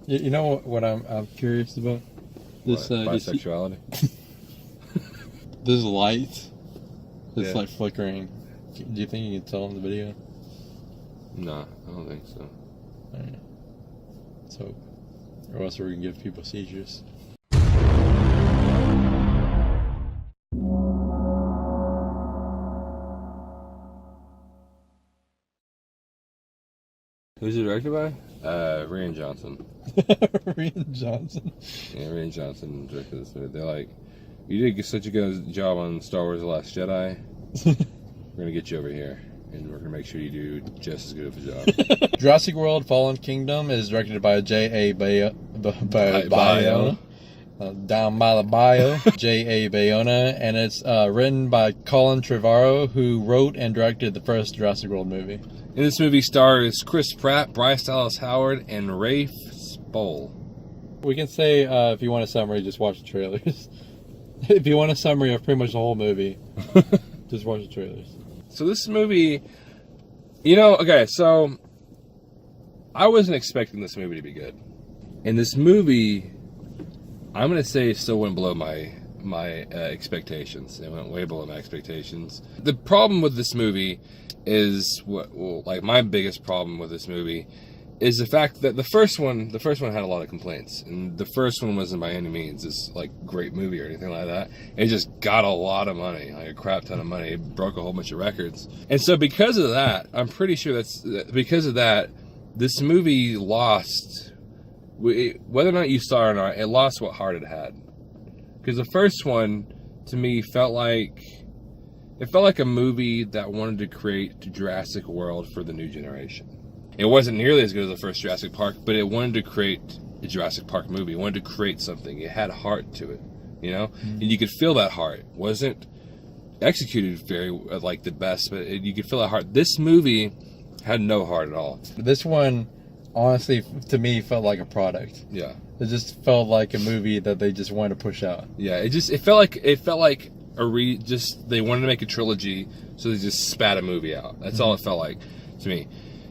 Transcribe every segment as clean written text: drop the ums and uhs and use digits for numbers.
You know what I'm curious about? This bisexuality. This light that's Yeah. like flickering. Do you think you can tell in the video? No, I don't think so. Alright. So, or else we're gonna give people seizures. Who's it directed by? Rian Johnson. Rian Johnson. Yeah, Rian Johnson directed this movie. They're like, you did such a good job on Star Wars: The Last Jedi. We're gonna get you over here, and we're gonna make sure you do just as good of a job. Jurassic World: Fallen Kingdom is directed by J.A. Bayona. Down by the bio, J.A. Bayona, and it's written by Colin Trevorrow, who wrote and directed the first Jurassic World movie. In this movie stars Chris Pratt, Bryce Dallas Howard, and Rafe Spall. We can say, if you want a summary, just watch the trailers. If you want a summary of pretty much the whole movie, just watch the trailers. So this movie, okay, so I wasn't expecting this movie to be good. And this movie, I'm going to say, still went below my expectations. It went way below my expectations. The problem with this movie is my biggest problem with this movie is the fact that the first one had a lot of complaints, and the first one wasn't by any means this like great movie or anything like that. It just got a lot of money, like a crap ton of money. It broke a whole bunch of records, and so because of that, I'm pretty sure because of that, this movie lost. Whether or not you saw it or not, it lost what heart it had. Because the first one, to me, felt like a movie that wanted to create Jurassic World for the new generation. It wasn't nearly as good as the first Jurassic Park, but it wanted to create a Jurassic Park movie. It wanted to create something. It had heart to it, And you could feel that heart. It wasn't executed very, like, the best, but you could feel that heart. This movie had no heart at all. This one, honestly, to me, felt like a product. Yeah. It just felt like a movie that they just wanted to push out. Yeah, it felt like they wanted to make a trilogy, so they just spat a movie out. That's all it felt like to me.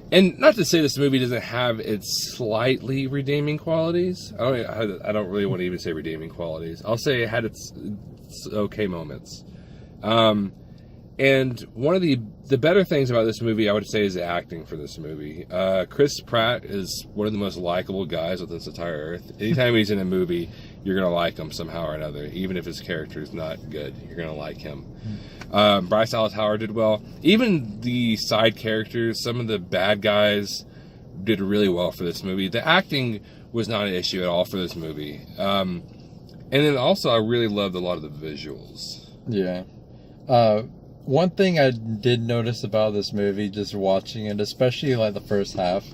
And not to say this movie doesn't have its slightly redeeming qualities. I don't really want to even say redeeming qualities. I'll say it had its okay moments. And one of the better things about this movie, I would say, is the acting for this movie. Chris Pratt is one of the most likable guys on this entire earth. Anytime he's in a movie, you're going to like him somehow or another. Even if his character is not good, you're going to like him. Bryce Dallas Howard did well. Even the side characters, some of the bad guys, did really well for this movie. The acting was not an issue at all for this movie. And then also, I really loved a lot of the visuals. Yeah. One thing I did notice about this movie, just watching it, especially like the first half,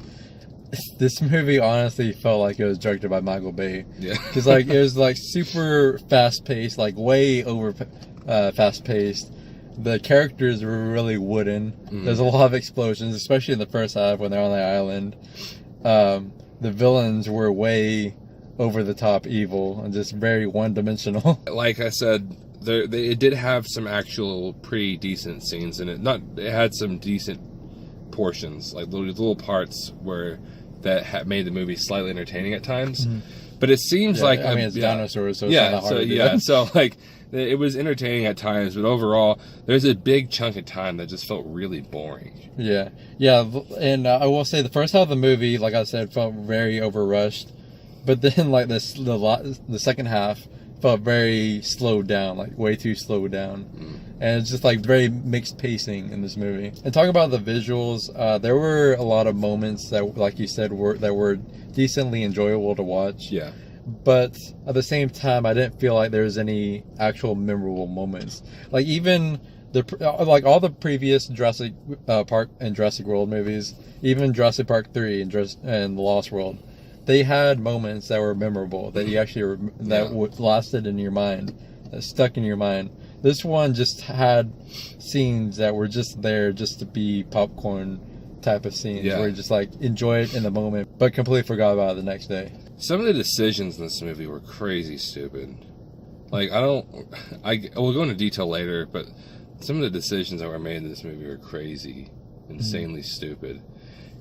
this movie honestly felt like it was directed by Michael Bay. Yeah. Because like it was like super fast paced, like way over fast paced. The characters were really wooden. Mm-hmm. There's a lot of explosions, especially in the first half when they're on the island. The villains were way over the top evil and just very one dimensional. Like I said, it did have some actual pretty decent scenes in it. It had some decent portions, like little parts that made the movie slightly entertaining at times. Mm-hmm. But it seems it's dinosaurs, so it's not hard to do that. So like it was entertaining at times, but overall, there's a big chunk of time that just felt really boring. Yeah, and I will say the first half of the movie, like I said, felt very overrushed. But then, like the second half felt very slowed down, like way too slowed down. And it's just like very mixed pacing in this movie. And talking about the visuals, there were a lot of moments that, like you said, were decently enjoyable to watch. Yeah. But at the same time, I didn't feel like there was any actual memorable moments. Like even all the previous Jurassic Park and Jurassic World movies, even Jurassic Park 3 and The Lost World, they had moments that were memorable, that you actually lasted in your mind, that stuck in your mind. This one just had scenes that were just there just to be popcorn type of scenes, where you just like enjoy it in the moment, but completely forgot about it the next day. Some of the decisions in this movie were crazy stupid. Like we'll go into detail later, but some of the decisions that were made in this movie were crazy, insanely stupid.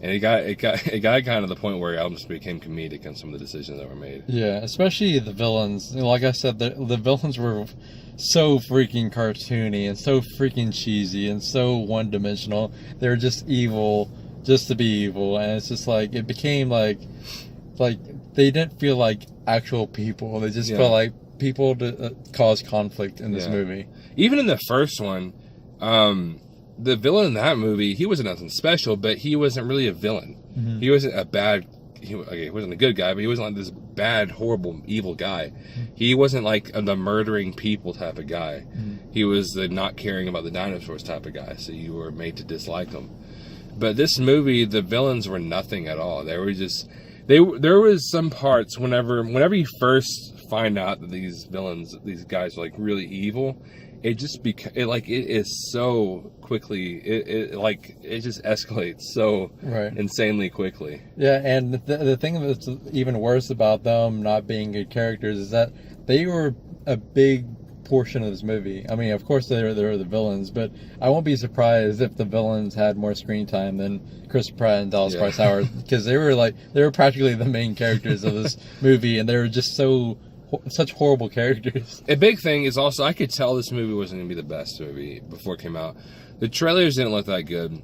And it got kind of the point where it almost became comedic on some of the decisions that were made. Yeah, especially the villains. Like I said, the villains were so freaking cartoony and so freaking cheesy and so one-dimensional. They were just evil just to be evil, and it's just like it became like they didn't feel like actual people. They just felt like people to cause conflict in this movie. Even in the first one, the villain in that movie, he wasn't nothing special, but he wasn't really a villain. Mm-hmm. He wasn't a bad. He wasn't a good guy, but he wasn't like this bad, horrible, evil guy. Mm-hmm. He wasn't like the murdering people type of guy. Mm-hmm. He was the not caring about the dinosaurs type of guy. So you were made to dislike him. But this movie, the villains were nothing at all. They were just there was some parts whenever you first find out that these villains, these guys are like really evil. It just it is so quickly. It just escalates so insanely quickly. Yeah, and the thing that's even worse about them not being good characters is that they were a big portion of this movie. I mean, of course they're the villains, but I won't be surprised if the villains had more screen time than Chris Pratt and Dallas Bryce Howard, because they were practically the main characters of this movie, and they were just such horrible characters. A big thing is also, I could tell this movie wasn't going to be the best movie before it came out. The trailers didn't look that good.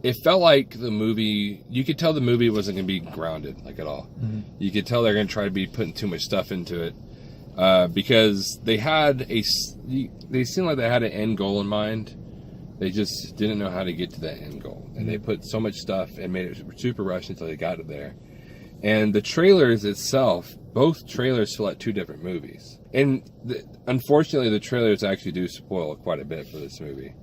It felt like the movie, you could tell the movie wasn't going to be grounded, like, at all. Mm-hmm. You could tell they're going to try to be putting too much stuff into it. Because they seemed like they had an end goal in mind. They just didn't know how to get to that end goal. And they put so much stuff and made it super rushed until they got it there. And the trailers itself, both trailers feel like two different movies. And unfortunately, the trailers actually do spoil quite a bit for this movie.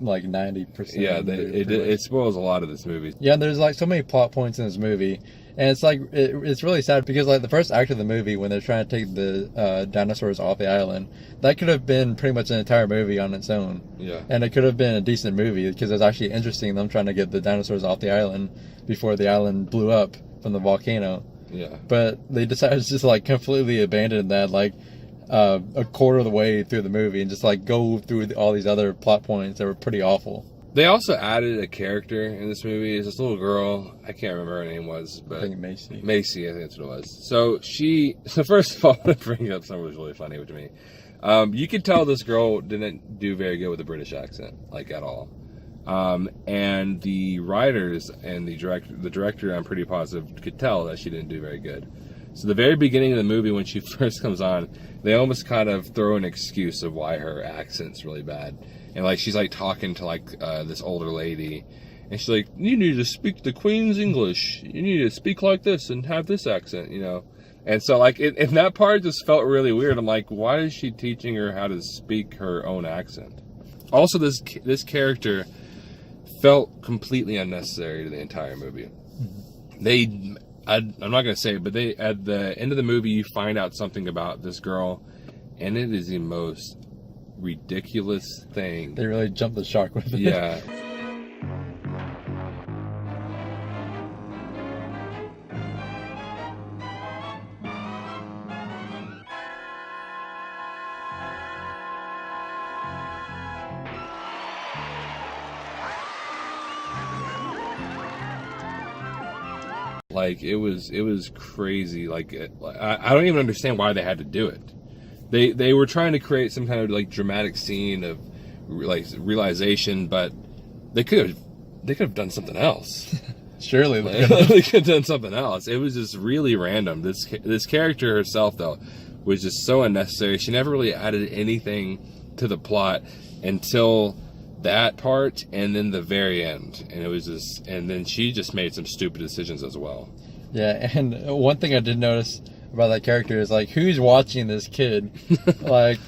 like 90%. Yeah, it spoils a lot of this movie. Yeah, there's like so many plot points in this movie. And it's like, it's really sad because like the first act of the movie, when they're trying to take the dinosaurs off the island, that could have been pretty much an entire movie on its own. Yeah. And it could have been a decent movie because it was actually interesting, them trying to get the dinosaurs off the island before the island blew up from the volcano. Yeah. But they decided to just like completely abandon that like a quarter of the way through the movie and just like go through all these other plot points that were pretty awful. They also added a character in this movie. It's this little girl. I can't remember her name was, but I think Macy. Macy, I think that's what it was. So first of all, I'm bringing up something that was really funny with me. You could tell this girl didn't do very good with the British accent, like at all. And the writers and the director, I'm pretty positive, could tell that she didn't do very good. So the very beginning of the movie, when she first comes on, they almost kind of throw an excuse of why her accent's really bad. And like she's like talking to like this older lady, and she's like, "You need to speak the Queen's English. You need to speak like this and have this accent, you know." And so like and that part just felt really weird. I'm like, why is she teaching her how to speak her own accent? Also, this character felt completely unnecessary to the entire movie. Mm-hmm. I'm not going to say it, but at the end of the movie, you find out something about this girl, and it is the most ridiculous thing. They really jumped the shark with it. Yeah. Like it was crazy. Like I don't even understand why they had to do it. They were trying to create some kind of like dramatic scene of like realization, but they could have done something else. Surely they could have done something else. It was just really random. This character herself though was just so unnecessary. She never really added anything to the plot until that part and then the very end, and it was just, and then she just made some stupid decisions as well. Yeah, and one thing I did notice about that character is like, who's watching this kid? Like,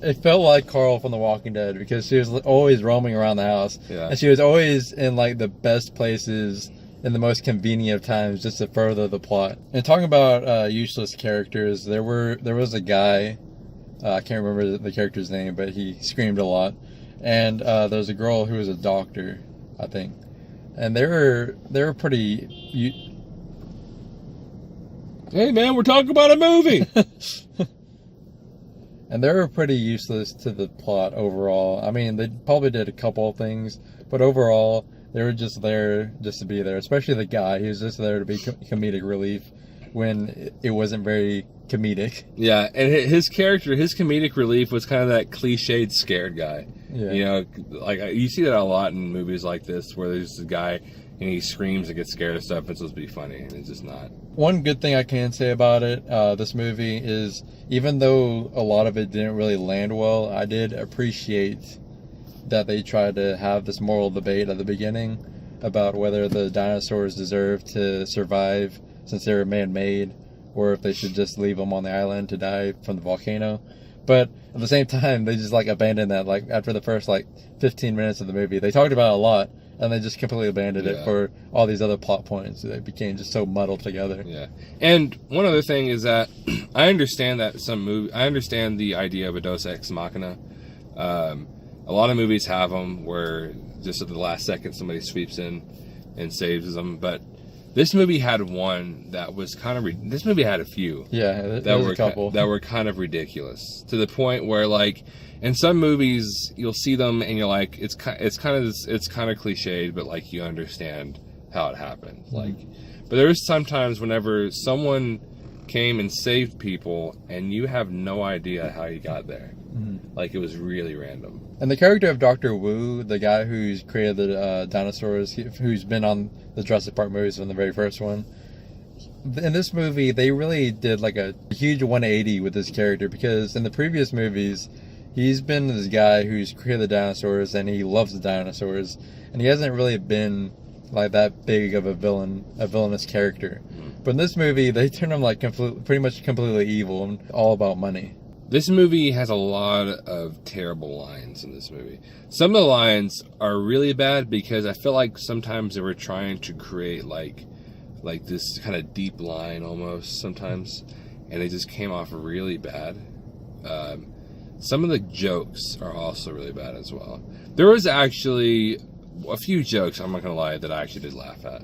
it felt like Carl from The Walking Dead because she was always roaming around the house, and she was always in like the best places in the most convenient of times just to further the plot. And talking about useless characters, there was a guy, I can't remember the character's name, but he screamed a lot. And there's a girl who was a doctor, I think, and they were pretty. Hey man, we're talking about a movie. And they were pretty useless to the plot overall. I mean, they probably did a couple of things, but overall, They were just there just to be there, especially the guy. He was just there to be comedic relief when it wasn't very comedic. Yeah, and his character, his comedic relief was kind of that cliched scared guy. Yeah. You know, like you see that a lot in movies like this where there's a guy and he screams and gets scared of stuff and it's supposed to be funny, and it's just not. One good thing I can say about it, this movie, is even though a lot of it didn't really land well, I did appreciate that they tried to have this moral debate at the beginning about whether the dinosaurs deserve to survive since they were man-made, or if they should just leave them on the island to die from the volcano. But at the same time, they just like abandoned that. Like after the first like 15 minutes of the movie, they talked about it a lot, and they just completely abandoned it for all these other plot points. They became just so muddled together. Yeah. And one other thing is that I understand that I understand the idea of a Deus Ex Machina. A lot of movies have them where just at the last second somebody sweeps in and saves them, but this movie had one that was kind of. This movie had a few. Yeah, there was a couple that were kind of ridiculous, to the point where, like, in some movies you'll see them and you're like, it's kind of cliched, but like you understand how it happened. Mm-hmm. Like, but there was sometimes whenever someone came and saved people and you have no idea how you got there. Mm-hmm. Like, it was really random. And the character of Dr. Wu, the guy who's created the dinosaurs, who's been on the Jurassic Park movies from the very first one, in this movie, they really did like a huge 180 with this character, because in the previous movies, he's been this guy who's created the dinosaurs and he loves the dinosaurs, and he hasn't really been like that big of a villainous character. But in this movie, they turn him like pretty much completely evil and all about money. This movie has a lot of terrible lines in this movie. Some of the lines are really bad because I feel like sometimes they were trying to create like this kind of deep line almost sometimes, and they just came off really bad. Some of the jokes are also really bad as well. There was actually a few jokes, I'm not gonna lie, that I actually did laugh at.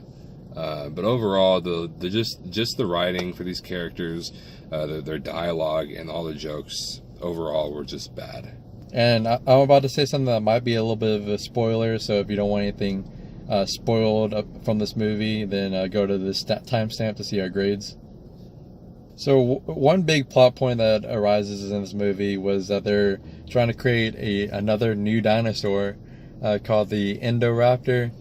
But overall, just the writing for these characters, their dialogue, and all the jokes overall were just bad. And I'm about to say something that might be a little bit of a spoiler, so if you don't want anything spoiled from this movie, then go to this timestamp to see our grades. So one big plot point that arises in this movie was that they're trying to create another new dinosaur called the Indoraptor,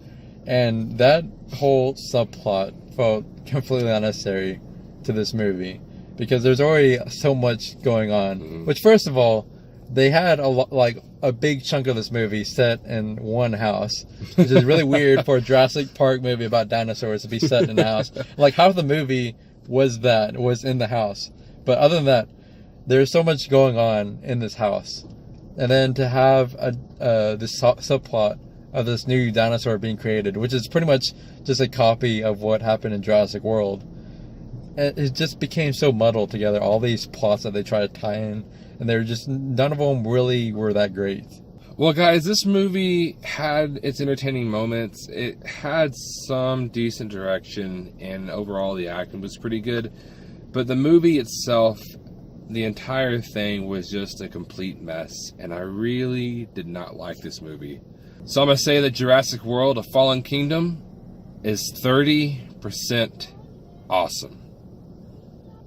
and that whole subplot felt completely unnecessary to this movie because there's already so much going on. Mm-hmm. Which, first of all, they had a big chunk of this movie set in one house, which is really weird for a Jurassic Park movie about dinosaurs to be set in a house. Like, half the movie was in the house, but other than that, there's so much going on in this house, and then to have this subplot of this new dinosaur being created, which is pretty much just a copy of what happened in Jurassic World. It just became so muddled together, all these plots that they try to tie in, and they're just, none of them really were that great. Well, guys, this movie had its entertaining moments. It had some decent direction, and overall the acting was pretty good. But the movie itself, the entire thing was just a complete mess, and I really did not like this movie. So I'm going to say that Jurassic World: A Fallen Kingdom is 30% awesome.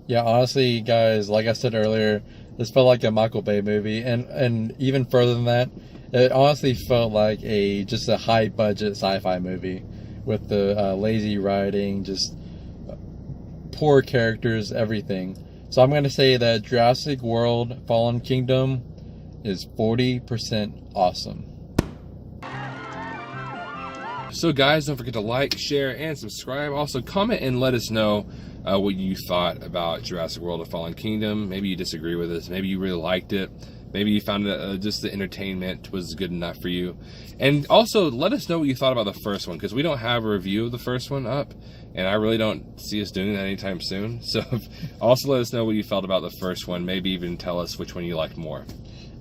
Yeah, honestly, guys, like I said earlier, this felt like a Michael Bay movie, and even further than that, it honestly felt like just a high-budget sci-fi movie with the lazy writing, just poor characters, everything. So I'm going to say that Jurassic World: Fallen Kingdom is 40% awesome. So guys, don't forget to like, share, and subscribe. Also, comment and let us know what you thought about Jurassic World: A Fallen Kingdom. Maybe you disagree with us. Maybe you really liked it. Maybe you found it, just the entertainment was good enough for you. And also, let us know what you thought about the first one, because we don't have a review of the first one up, and I really don't see us doing that anytime soon. So also let us know what you felt about the first one. Maybe even tell us which one you liked more.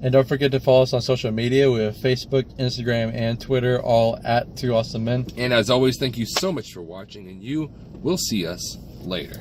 And don't forget to follow us on social media. We have Facebook, Instagram, and Twitter, all at 2 Awesome Men. And as always, thank you so much for watching, and you will see us later.